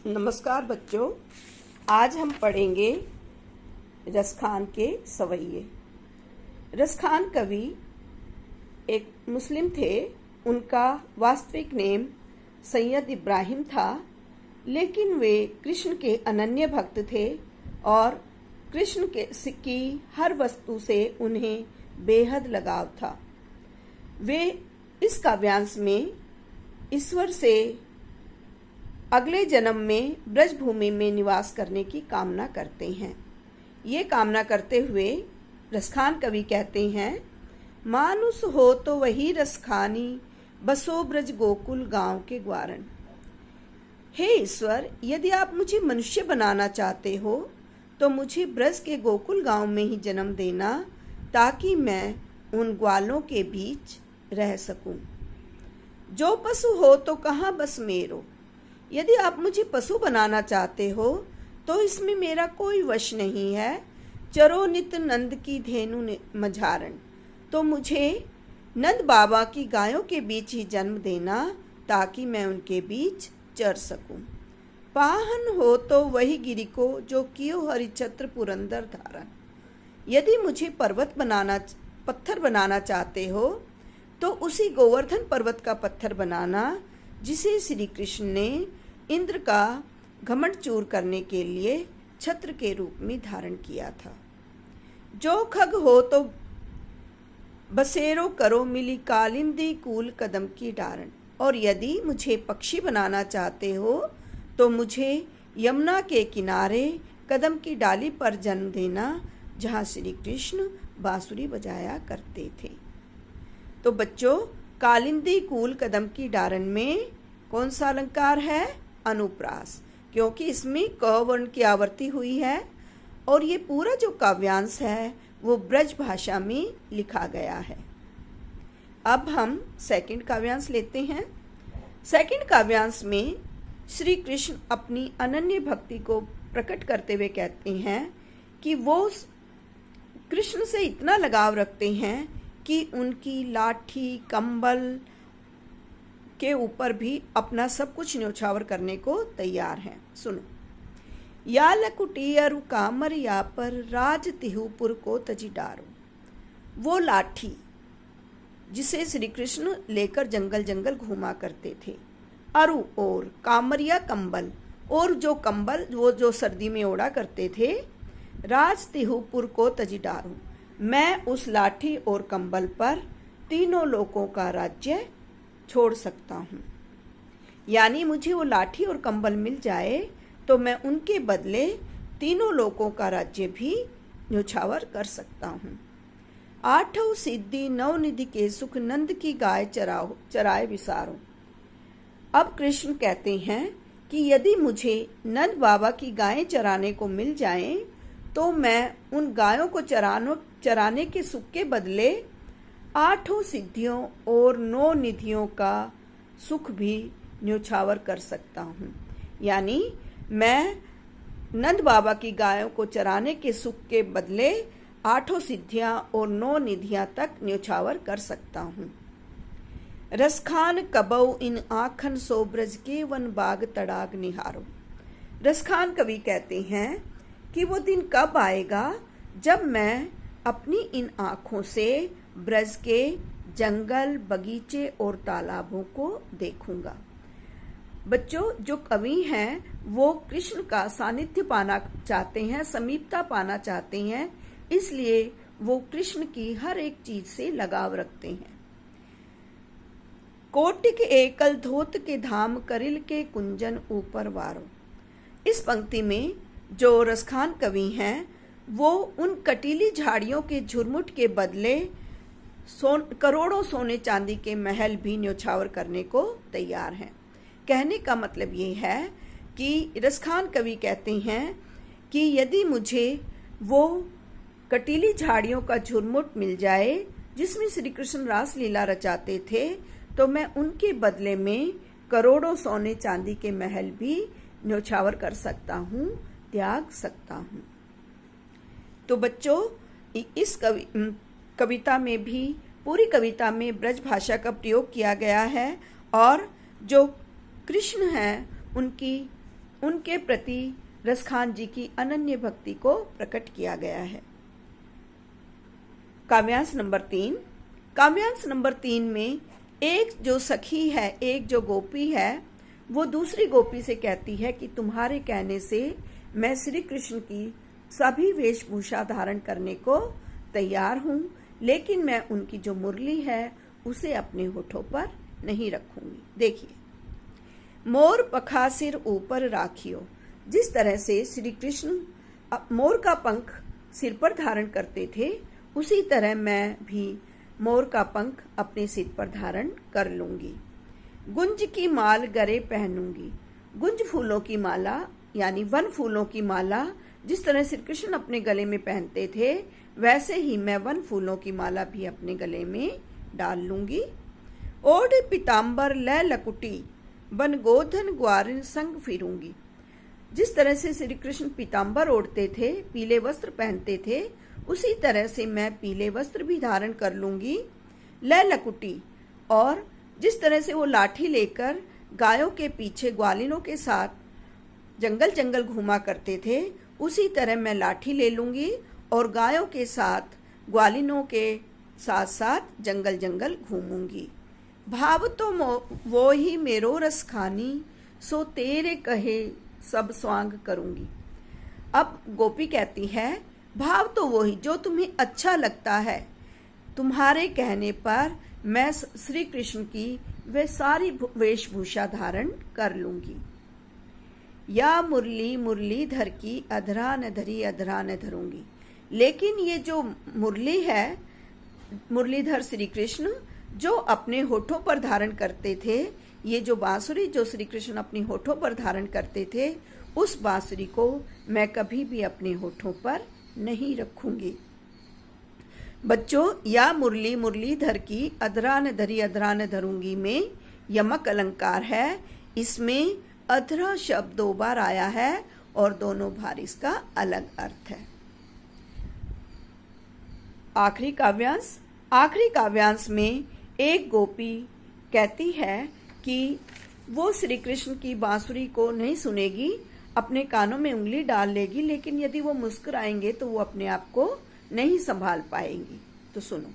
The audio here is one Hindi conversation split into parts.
नमस्कार बच्चों, आज हम पढ़ेंगे रसखान के सवैये। रसखान कवि एक मुस्लिम थे। उनका वास्तविक नेम सैयद इब्राहिम था, लेकिन वे कृष्ण के अनन्य भक्त थे और कृष्ण की हर वस्तु से उन्हें बेहद लगाव था। वे इस काव्यांश में ईश्वर से अगले जन्म में ब्रजभूमि में निवास करने की कामना करते हैं। ये कामना करते हुए रसखान कवि कहते हैं, मानुष हो तो वही रसखानी, बसो ब्रज गोकुल गांव के ग्वारण। हे ईश्वर, यदि आप मुझे मनुष्य बनाना चाहते हो तो मुझे ब्रज के गोकुल गांव में ही जन्म देना, ताकि मैं उन ग्वालों के बीच रह सकूं। जो पशु हो तो कहाँ बस मेरो, यदि आप मुझे पशु बनाना चाहते हो तो इसमें मेरा कोई वश नहीं है। चरो नित नंद की धेनु मझारण, तो मुझे नंद बाबा की गायों के बीच ही जन्म देना, ताकि मैं उनके बीच चर सकूं। पाहन हो तो वही गिरि को, जो कियो हरिछत्र पुरंदर धारण। यदि मुझे पत्थर बनाना चाहते हो तो उसी गोवर्धन पर्वत का पत्थर बनाना, जिसे श्री कृष्ण ने इंद्र का घमंड चूर करने के लिए छत्र के रूप में धारण किया था। जो खग हो तो बसेरो करो, मिली कालिंदी कूल कदम की डारण। और यदि मुझे पक्षी बनाना चाहते हो तो मुझे यमुना के किनारे कदम की डाली पर जन्म देना, जहाँ श्री कृष्ण बांसुरी बजाया करते थे। तो बच्चों, कालिंदी कूल कदम की डारण में कौन सा अलंकार है? अनुप्रास, क्योंकि इसमें क वर्ण की आवर्ती हुई है और ये पूरा जो काव्यांश है वो ब्रज भाषा में लिखा गया है। अब हम सेकंड काव्यांश लेते हैं। सेकंड काव्यांश में श्री कृष्ण अपनी अनन्य भक्ति को प्रकट करते हुए कहते हैं कि वो कृष्ण से इतना लगाव रखते हैं कि उनकी लाठी कंबल के ऊपर भी अपना सब कुछ न्योछावर करने को तैयार हैं। सुनो। या लकुटी अरु कामर या पर राज तिहुपुर को तजी डारो। वो लाठी जिसे श्री कृष्ण लेकर जंगल जंगल घूमा करते थे, अरु और कामरिया कंबल, और जो कंबल वो जो सर्दी में ओढ़ा करते थे, राज तिहुपुर को तजी डारो। मैं उस लाठी और कंबल पर तीनों लोकों का राज्य छोड़ सकता हूँ। यानी मुझे वो लाठी और कंबल मिल जाए तो मैं उनके बदले तीनों लोकों का राज्य भी न्योछावर कर सकता हूँ। आठों सिद्धि नौ निधि के सुख, नंद की गाय चराए विसारो। अब कृष्ण कहते हैं कि यदि मुझे नंद बाबा की गायें चराने को मिल जाएं तो मैं उन गायों को चराने के सुख के बदले आठों सिद्धियों और 9 निधियों का सुख भी न्योछावर कर सकता हूँ। यानी मैं नंद बाबा की गायों को चराने के सुख के बदले 8 सिद्धियां और 9 निधियां तक न्योछावर कर सकता हूँ। रसखान कबऊ इन आखन सो ब्रज के वन बाग तड़ाग निहारो। रसखान कवि कहते हैं कि वो दिन कब आएगा जब मैं अपनी इन आँखों से ब्रज के जंगल, बगीचे और तालाबों को देखूंगा। बच्चों, जो कवि हैं वो कृष्ण का सानिध्य पाना चाहते हैं, समीपता पाना चाहते हैं, इसलिए वो कृष्ण की हर एक चीज से लगाव रखते हैं। कोटिक एकल धोत के धाम, करिल के कुंजन ऊपर वारो। इस पंक्ति में जो रसखान कवि हैं वो उन कटीली झाड़ियों के झुरमुट के बदले करोड़ों सोने चांदी के महल भी न्योछावर करने को तैयार हैं। कहने का मतलब ये है कि रसखान कवि कहते हैं कि यदि मुझे वो कटीली झाड़ियों का झुरमुट मिल जाए जिसमें श्री कृष्ण रासलीला रचाते थे, तो मैं उनके बदले में करोड़ों सोने चांदी के महल भी न्योछावर कर सकता हूँ, त्याग सकता हूँ। तो बच्चों, इस कविता में भी, पूरी कविता में ब्रज भाषा का प्रयोग किया गया है और जो कृष्ण हैं उनकी उनके प्रति रसखान जी की अनन्य भक्ति को प्रकट किया गया है। काव्यांश नंबर 3। काव्यांश नंबर 3 में एक जो सखी है, एक जो गोपी है, वो दूसरी गोपी से कहती है कि तुम्हारे कहने से मैं श्री कृष्ण की सभी वेशभूषा धारण करने को तैयार हूँ, लेकिन मैं उनकी जो मुरली है उसे अपने होठों पर नहीं रखूंगी। देखिए, मोर पखा सिर ऊपर राखियो। जिस तरह से श्री कृष्ण मोर का पंख सिर पर धारण करते थे, उसी तरह मैं भी मोर का पंख अपने सिर पर धारण कर लूंगी। गुंज की माल गरे पहनूंगी। गुंज फूलों की माला यानी वन फूलों की माला जिस तरह श्री कृष्ण अपने गले में पहनते थे, वैसे ही मैं वन फूलों की माला भी अपने गले में डाल लूंगी। ओढ़ पीताम्बर लै लकुटी बन गोधन ग्वारिन संग फिरूंगी। जिस तरह से श्री कृष्ण पीताम्बर ओढ़ते थे, पीले वस्त्र पहनते थे, उसी तरह से मैं पीले वस्त्र भी धारण कर लूंगी। लै लकुटी, और जिस तरह से वो लाठी लेकर गायों के पीछे ग्वालिनों के साथ जंगल जंगल घूमा करते थे, उसी तरह मैं लाठी ले लूंगी और गायों के साथ ग्वालिनों के साथ साथ जंगल जंगल घूमूंगी। भाव तो वो ही मेरो रस खानी, सो तेरे कहे सब स्वांग करूंगी। अब गोपी कहती है, भाव तो वही जो तुम्हें अच्छा लगता है, तुम्हारे कहने पर मैं श्री कृष्ण की वे सारी वेशभूषा धारण कर लूंगी। या मुरली मुरलीधर की अधरा न धरी अधरा न धरूंगी। लेकिन ये जो मुरली है, मुरलीधर श्री कृष्ण जो अपने होठों पर धारण करते थे, ये जो बांसुरी जो श्री कृष्ण अपनी होठों पर धारण करते थे, उस बांसुरी को मैं कभी भी अपने होठों पर नहीं रखूंगी। बच्चों, या मुरली मुरलीधर की अधरा न धरी अधरा न धरूंगी में यमक अलंकार है। इसमें अधरा शब्द 2 बार आया है और दोनों बार इसका अलग अर्थ है। आखिरी काव्यांश में एक गोपी कहती है कि वो श्री कृष्ण की बांसुरी को नहीं सुनेगी, अपने कानों में उंगली डाल लेगी, लेकिन यदि वो मुस्कुराएंगे तो वो अपने आप को नहीं संभाल पाएंगी। तो सुनो,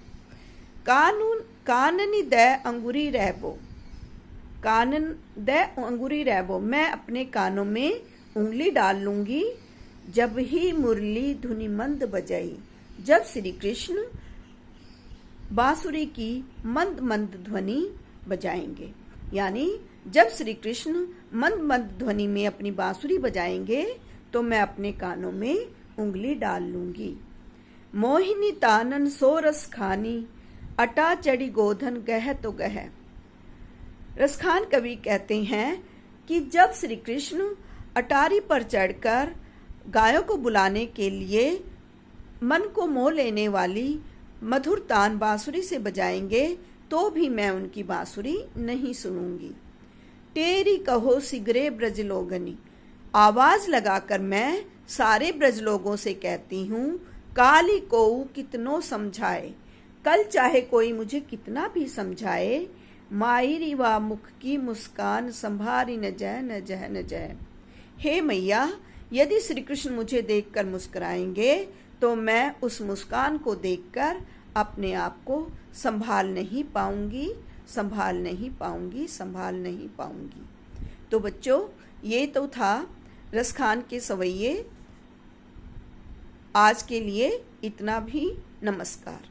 काननी दै अंगुरी रहबो, कानन दै अंगुरी रहबो, मैं अपने कानों में उंगली डाल लूंगी जब ही मुरली धुनि मंद बजाई। जब श्री कृष्ण बांसुरी की मंद मंद ध्वनि बजाएंगे, यानी जब श्री कृष्ण मंद मंद ध्वनि में अपनी बांसुरी बजाएंगे तो मैं अपने कानों में उंगली डाल लूंगी। मोहिनी तानन सो रस खानी, अटा चढ़ी गोधन गह तो गह। रसखान कवि कहते हैं कि जब श्री कृष्ण अटारी पर चढ़कर गायों को बुलाने के लिए मन को मोह लेने वाली मधुर तान बांसुरी से बजाएंगे, तो भी मैं उनकी बांसुरी नहीं सुनूंगी। तेरी कहो सिगरे ब्रजलोगनी, आवाज लगाकर मैं सारे ब्रजलोगों से कहती हूँ, काली कोऊ कितनो समझाए, कल चाहे कोई मुझे कितना भी समझाए, मायरी वा मुख की मुस्कान संभारी न जय न जय न जय। हे मैया, यदि श्री कृष्ण मुझे देखकर मुस्कुराएंगे तो मैं उस मुस्कान को देखकर अपने आप को संभाल नहीं पाऊंगी, संभाल नहीं पाऊंगी, संभाल नहीं पाऊंगी। तो बच्चों, ये तो था रसखान के सवैये। आज के लिए इतना भी। नमस्कार।